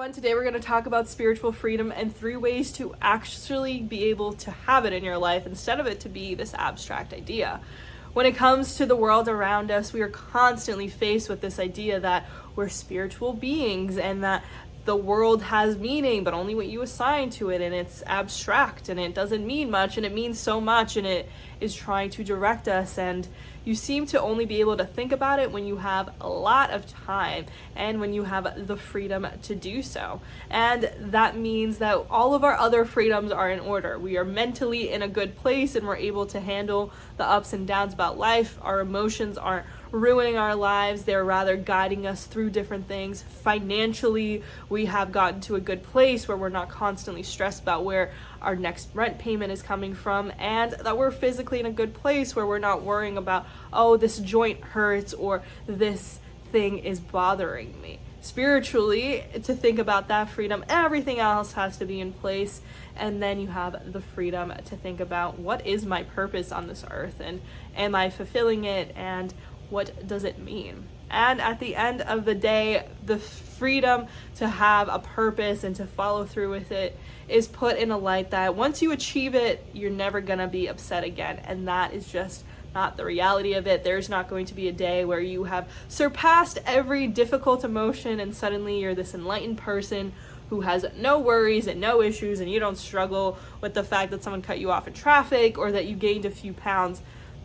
everyone. Today we're going to talk about spiritual freedom and 3 ways to actually be able to have it in your life instead of it to be this abstract idea. When it comes to the world around us, we are constantly faced with this idea that we're spiritual beings and that the world has meaning, but only what you assign to it, and it's abstract and it doesn't mean much, and it means so much, and it is trying to direct us, and you seem to only be able to think about it when you have a lot of time and when you have the freedom to do so. And that means that all of our other freedoms are in order. We are mentally in a good place and we're able to handle the ups and downs about life. Our emotions aren't ruining our lives, they're rather guiding us through different things. Financially, we have gotten to a good place where we're not constantly stressed about where our next rent payment is coming from, and that we're physically in a good place where we're not worrying about, oh, this joint hurts or this thing is bothering me. Spiritually, to think about that freedom, everything else has to be in place, and then you have the freedom to think about, what is my purpose on this earth, and am I fulfilling it, and what does it mean? And at the end of the day, the freedom to have a purpose and to follow through with it is put in a light that once you achieve it, you're never gonna be upset again. And that is just not the reality of it. There's not going to be a day where you have surpassed every difficult emotion and suddenly you're this enlightened person who has no worries and no issues, and you don't struggle with the fact that someone cut you off in traffic or that you gained a few pounds.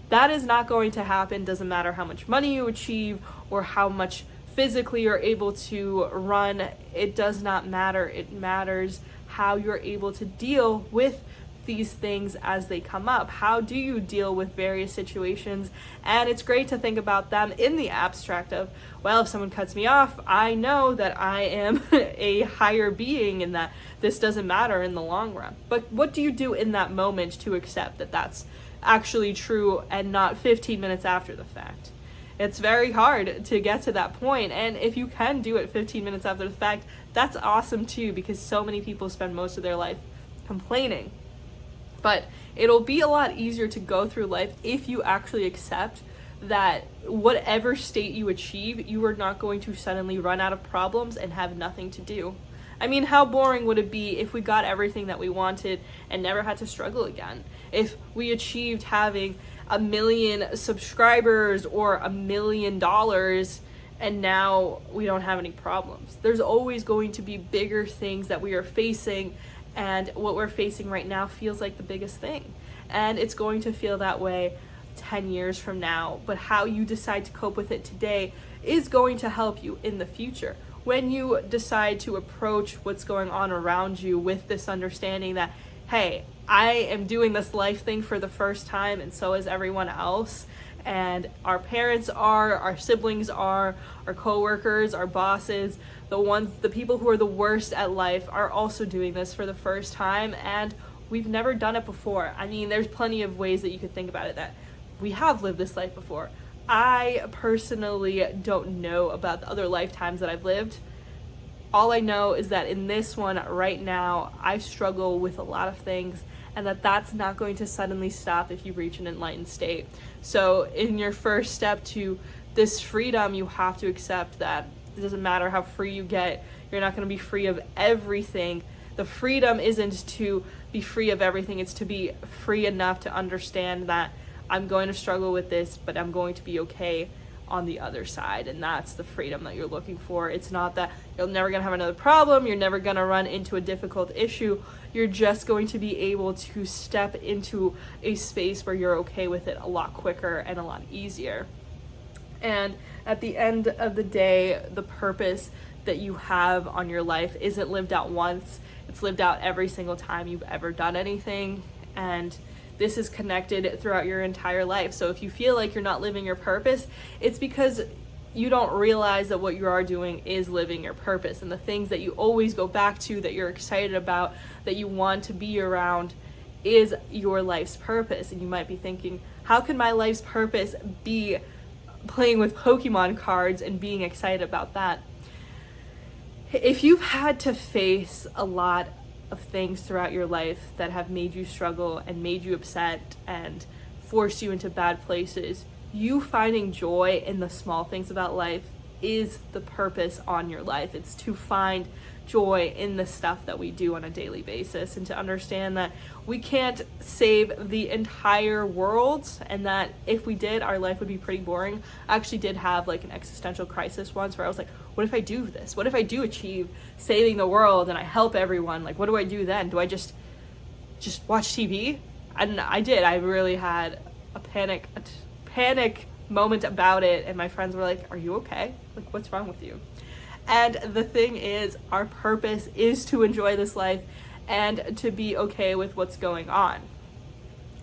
That is not going to happen. Doesn't matter how much money you achieve or how much physically you're able to run. It does not matter. It matters how you're able to deal with these things as they come up. How do you deal with various situations? And it's great to think about them in the abstract of, well, if someone cuts me off, I know that I am a higher being and that this doesn't matter in the long run. But what do you do in that moment to accept that that's actually true and not 15 minutes after the fact? It's very hard to get to that point, and if you can do it 15 minutes after the fact, that's awesome too, because so many people spend most of their life complaining. But it'll be a lot easier to go through life if you actually accept that whatever state you achieve, you are not going to suddenly run out of problems and have nothing to do. I mean, how boring would it be if we got everything that we wanted and never had to struggle again? If we achieved having 1 million subscribers or $1 million and now we don't have any problems. There's always going to be bigger things that we are facing, and what we're facing right now feels like the biggest thing. And it's going to feel that way 10 years from now, but how you decide to cope with it today is going to help you in the future. When you decide to approach what's going on around you with this understanding that, hey, I am doing this life thing for the first time, and so is everyone else, and our parents are, our siblings are, our coworkers, our bosses, the people who are the worst at life are also doing this for the first time, and we've never done it before. I mean, there's plenty of ways that you could think about it that we have lived this life before. I personally don't know about the other lifetimes that I've lived. All I know is that in this one right now, I struggle with a lot of things, and that's not going to suddenly stop if you reach an enlightened state. So in your first step to this freedom, you have to accept that it doesn't matter how free you get, you're not going to be free of everything. The freedom isn't to be free of everything, it's to be free enough to understand that I'm going to struggle with this, but I'm going to be okay on the other side. And that's the freedom that you're looking for. It's not that you're never going to have another problem, you're never going to run into a difficult issue. You're just going to be able to step into a space where you're okay with it a lot quicker and a lot easier. And at the end of the day, the purpose that you have on your life isn't lived out once, it's lived out every single time you've ever done anything. And this is connected throughout your entire life. So if you feel like you're not living your purpose, it's because you don't realize that what you are doing is living your purpose. And the things that you always go back to, that you're excited about, that you want to be around, is your life's purpose. And you might be thinking, how can my life's purpose be playing with Pokemon cards and being excited about that? If you've had to face a lot of things throughout your life that have made you struggle and made you upset and forced you into bad places, you finding joy in the small things about life is the purpose on your life. It's to find joy in the stuff that we do on a daily basis, and to understand that we can't save the entire world, and that if we did, our life would be pretty boring. I actually did have like an existential crisis once where I was like, what if I do this? What if I do achieve saving the world and I help everyone? Like, what do I do then? Do I just watch TV? And I did. I really had a panic moment about it, and my friends were like, are you okay? Like, what's wrong with you? And the thing is, our purpose is to enjoy this life and to be okay with what's going on.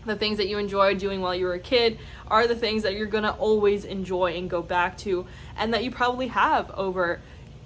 The things that you enjoyed doing while you were a kid are the things that you're going to always enjoy and go back to, and that you probably have over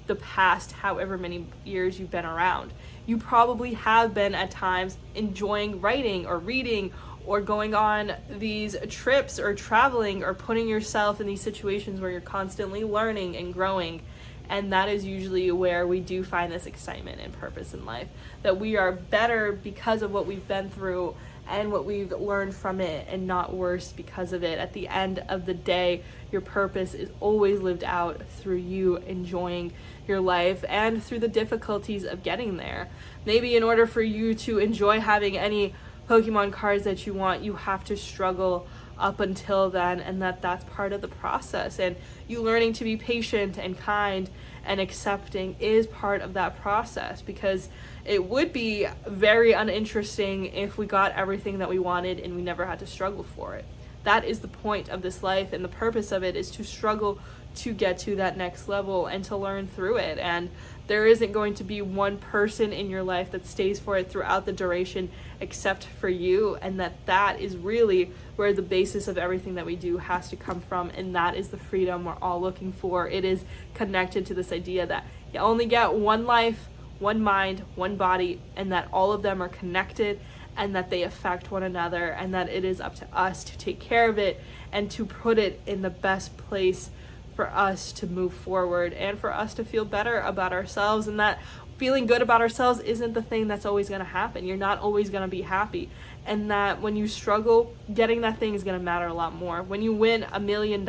the past however many years you've been around. You probably have been at times enjoying writing or reading or going on these trips or traveling or putting yourself in these situations where you're constantly learning and growing. And that is usually where we do find this excitement and purpose in life, that we are better because of what we've been through and what we've learned from it, and not worse because of it. At the end of the day, your purpose is always lived out through you enjoying your life and through the difficulties of getting there. Maybe in order for you to enjoy having any Pokemon cards that you want, you have to struggle up until then, and that's part of the process. And you learning to be patient and kind and accepting is part of that process, because it would be very uninteresting if we got everything that we wanted and we never had to struggle for it. That is the point of this life, and the purpose of it is to struggle to get to that next level and to learn through it. And there isn't going to be one person in your life that stays for it throughout the duration except for you, and that is really where the basis of everything that we do has to come from, and that is the freedom we're all looking for. It is connected to this idea that you only get one life, one mind, one body, and that all of them are connected, and that they affect one another, and that it is up to us to take care of it and to put it in the best place for us to move forward and for us to feel better about ourselves. And that feeling good about ourselves isn't the thing that's always going to happen. You're not always going to be happy, and that when you struggle, getting that thing is going to matter a lot more. When you win $1 million,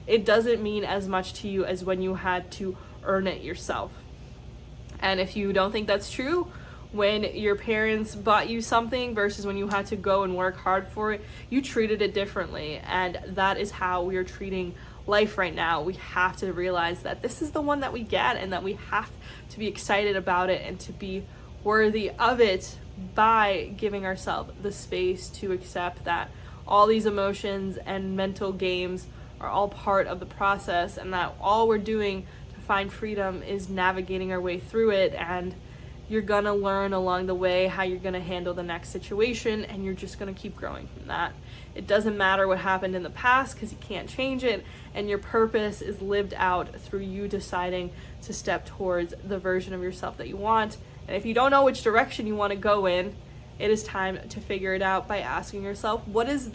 it doesn't mean as much to you as when you had to earn it yourself. And if you don't think that's true, when your parents bought you something versus when you had to go and work hard for it, you treated it differently. And that is how we are treating life right now. We have to realize that this is the one that we get, and that we have to be excited about it and to be worthy of it by giving ourselves the space to accept that all these emotions and mental games are all part of the process, and that all we're doing to find freedom is navigating our way through it. And you're gonna learn along the way how you're gonna handle the next situation, and you're just gonna keep growing from that. It doesn't matter what happened in the past, because you can't change it, and your purpose is lived out through you deciding to step towards the version of yourself that you want. And if you don't know which direction you want to go in, it is time to figure it out by asking yourself, what is it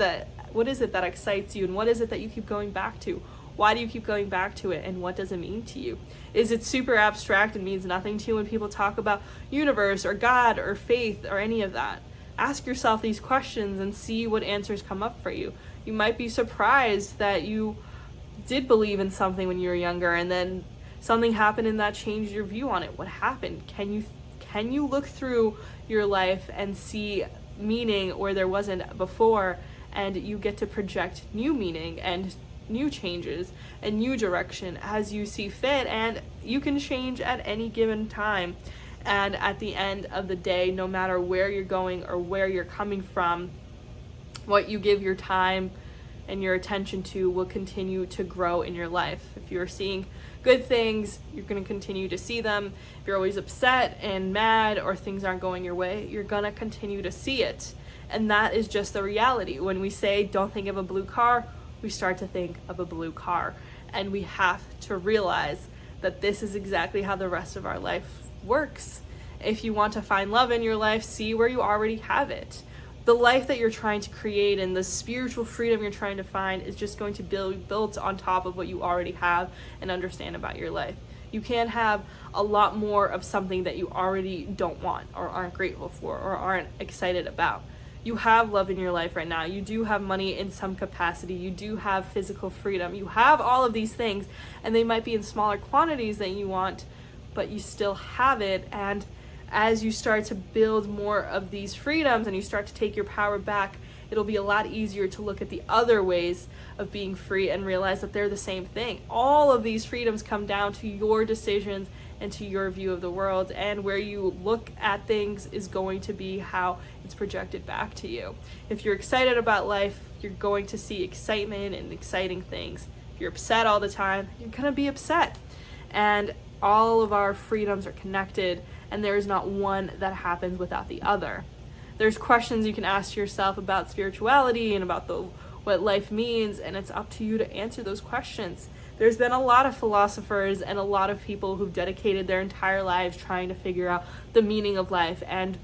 that excites you, and what is it that you keep going back to? Why do you keep going back to it, and what does it mean to you? Is it super abstract and means nothing to you when people talk about universe or God or faith or any of that? Ask yourself these questions and see what answers come up for you. You might be surprised that you did believe in something when you were younger, and then something happened and that changed your view on it. What happened? Can you look through your life and see meaning where there wasn't before, and you get to project new meaning and new changes and new direction as you see fit, and you can change at any given time. And at the end of the day, no matter where you're going or where you're coming from, what you give your time and your attention to will continue to grow in your life. If you're seeing good things, you're going to continue to see them. If you're always upset and mad or things aren't going your way, you're going to continue to see it. And that is just the reality. When we say don't think of a blue car, we start to think of a blue car. And we have to realize that this is exactly how the rest of our life works. If you want to find love in your life, see where you already have it. The life that you're trying to create and the spiritual freedom you're trying to find is just going to be built on top of what you already have and understand about your life. You can't have a lot more of something that you already don't want or aren't grateful for or aren't excited about. You have love in your life right now. You do have money in some capacity. You do have physical freedom. You have all of these things, and they might be in smaller quantities than you want, but you still have it. And as you start to build more of these freedoms and you start to take your power back, it'll be a lot easier to look at the other ways of being free and realize that they're the same thing. All of these freedoms come down to your decisions and to your view of the world, and where you look at things is going to be how it's projected back to you. If you're excited about life, you're going to see excitement and exciting things. If you're upset all the time, you're going to be upset. And all of our freedoms are connected, and there is not one that happens without the other. There's questions you can ask yourself about spirituality and about what life means, and it's up to you to answer those questions. There's been a lot of philosophers and a lot of people who've dedicated their entire lives trying to figure out the meaning of life and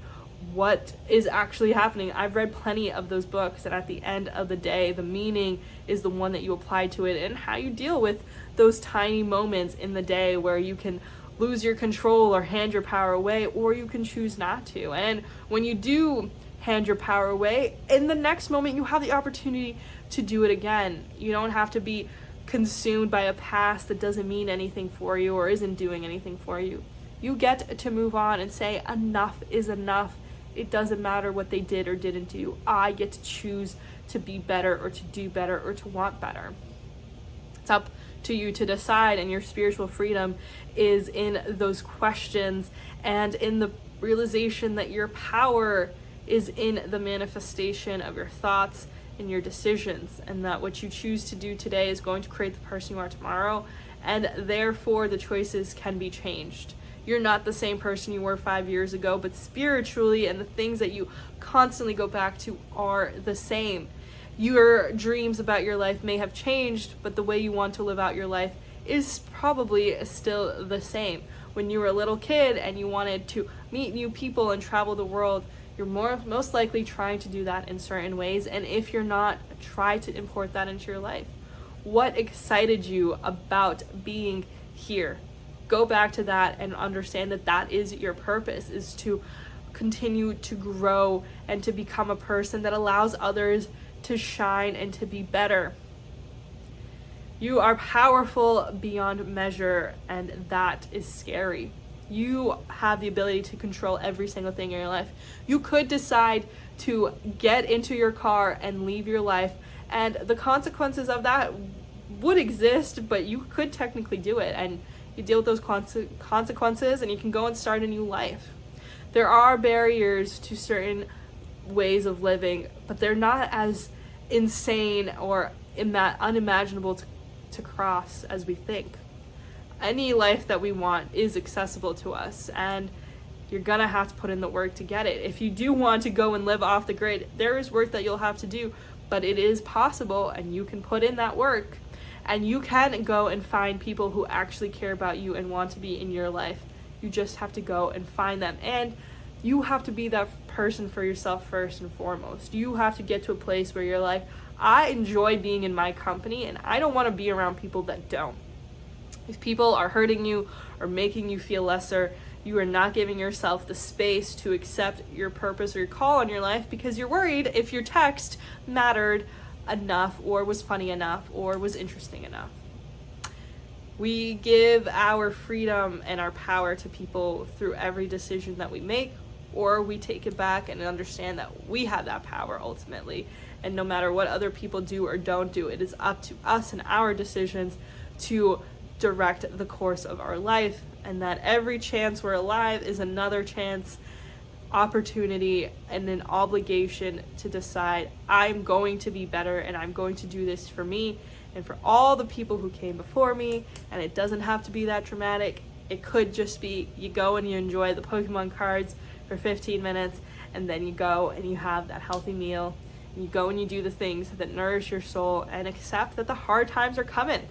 what is actually happening. I've read plenty of those books, and at the end of the day, the meaning is the one that you apply to it, and how you deal with those tiny moments in the day where you can lose your control or hand your power away, or you can choose not to. And when you do hand your power away, in the next moment you have the opportunity to do it again. You don't have to be consumed by a past that doesn't mean anything for you or isn't doing anything for you. You get to move on and say enough is enough. It doesn't matter what they did or didn't do. I get to choose to be better or to do better or to want better. It's up to you to decide, and your spiritual freedom is in those questions and in the realization that your power is in the manifestation of your thoughts and your decisions, and that what you choose to do today is going to create the person you are tomorrow, and therefore the choices can be changed. You're not the same person you were 5 years ago, but spiritually and the things that you constantly go back to are the same. Your dreams about your life may have changed, but the way you want to live out your life is probably still the same. When you were a little kid and you wanted to meet new people and travel the world, you're most likely trying to do that in certain ways, and if you're not, try to import that into your life. What excited you about being here? Go back to that and understand that that is your purpose, is to continue to grow and to become a person that allows others to shine and to be better. You are powerful beyond measure, and that is scary. You have the ability to control every single thing in your life. You could decide to get into your car and leave your life, and the consequences of that would exist, but you could technically do it, and you deal with those consequences, and you can go and start a new life. There are barriers to certain ways of living, but they're not as insane or unimaginable to cross as we think. Any life that we want is accessible to us, and you're gonna have to put in the work to get it. If you do want to go and live off the grid, there is work that you'll have to do, but it is possible, and you can put in that work, and you can go and find people who actually care about you and want to be in your life. You just have to go and find them, and you have to be that person for yourself first and foremost. You have to get to a place where you're like, I enjoy being in my company, and I don't want to be around people that don't. If people are hurting you or making you feel lesser, you are not giving yourself the space to accept your purpose or your call on your life, because you're worried if your text mattered enough or was funny enough or was interesting enough. We give our freedom and our power to people through every decision that we make, or we take it back and understand that we have that power ultimately. And no matter what other people do or don't do, it is up to us and our decisions to direct the course of our life, and that every chance we're alive is another chance, opportunity, and an obligation to decide, I'm going to be better, and I'm going to do this for me and for all the people who came before me. And it doesn't have to be that dramatic. It could just be you go and you enjoy the Pokemon cards for 15 minutes, and then you go and you have that healthy meal, and you go and you do the things that nourish your soul, and accept that the hard times are coming.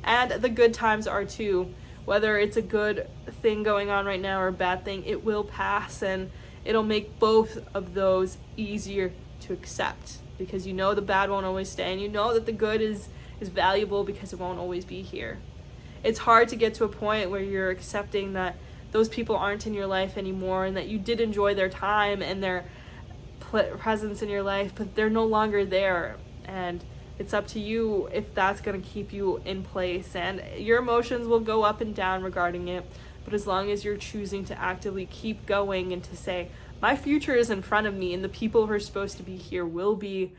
And the good times are too. Whether it's a good thing going on right now or a bad thing, it will pass, and it'll make both of those easier to accept, because you know the bad won't always stay, and you know that the good is valuable because it won't always be here. It's hard to get to a point where you're accepting that those people aren't in your life anymore, and that you did enjoy their time and their presence in your life, but they're no longer there. And it's up to you if that's going to keep you in place. And your emotions will go up and down regarding it. But as long as you're choosing to actively keep going and to say, my future is in front of me and the people who are supposed to be here will be,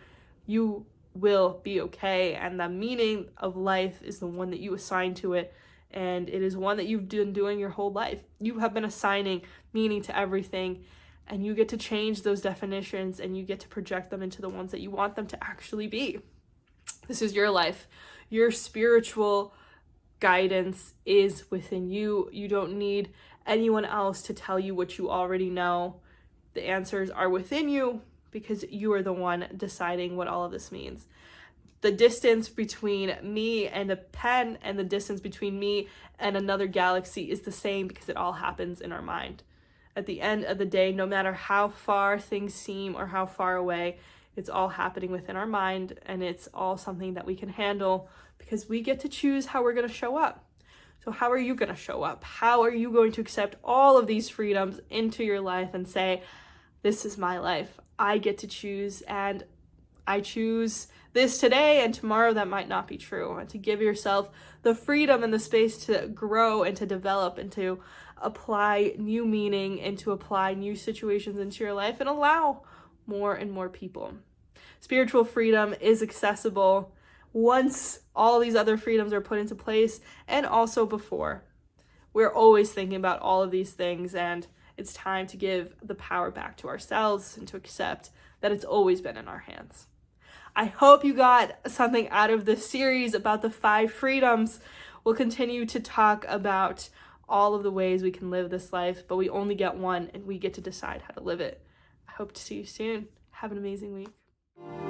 you will be okay. And the meaning of life is the one that you assign to it. And it is one that you've been doing your whole life. You have been assigning meaning to everything. And you get to change those definitions and you get to project them into the ones that you want them to actually be. This is your life. Your spiritual guidance is within you. You don't need anyone else to tell you what you already know. The answers are within you because you are the one deciding what all of this means. The distance between me and a pen and the distance between me and another galaxy is the same because it all happens in our mind. At the end of the day, no matter how far things seem or how far away, it's all happening within our mind, and it's all something that we can handle because we get to choose how we're going to show up. So how are you going to show up? How are you going to accept all of these freedoms into your life and say, this is my life. I get to choose, and I choose this today, and tomorrow that might not be true. And to give yourself the freedom and the space to grow and to develop and to apply new meaning and to apply new situations into your life and allow more and more people. Spiritual freedom is accessible once all these other freedoms are put into place, and also before. We're always thinking about all of these things, and it's time to give the power back to ourselves and to accept that it's always been in our hands. I hope you got something out of this series about the 5 freedoms. We'll continue to talk about all of the ways we can live this life, but we only get one and we get to decide how to live it. I hope to see you soon. Have an amazing week.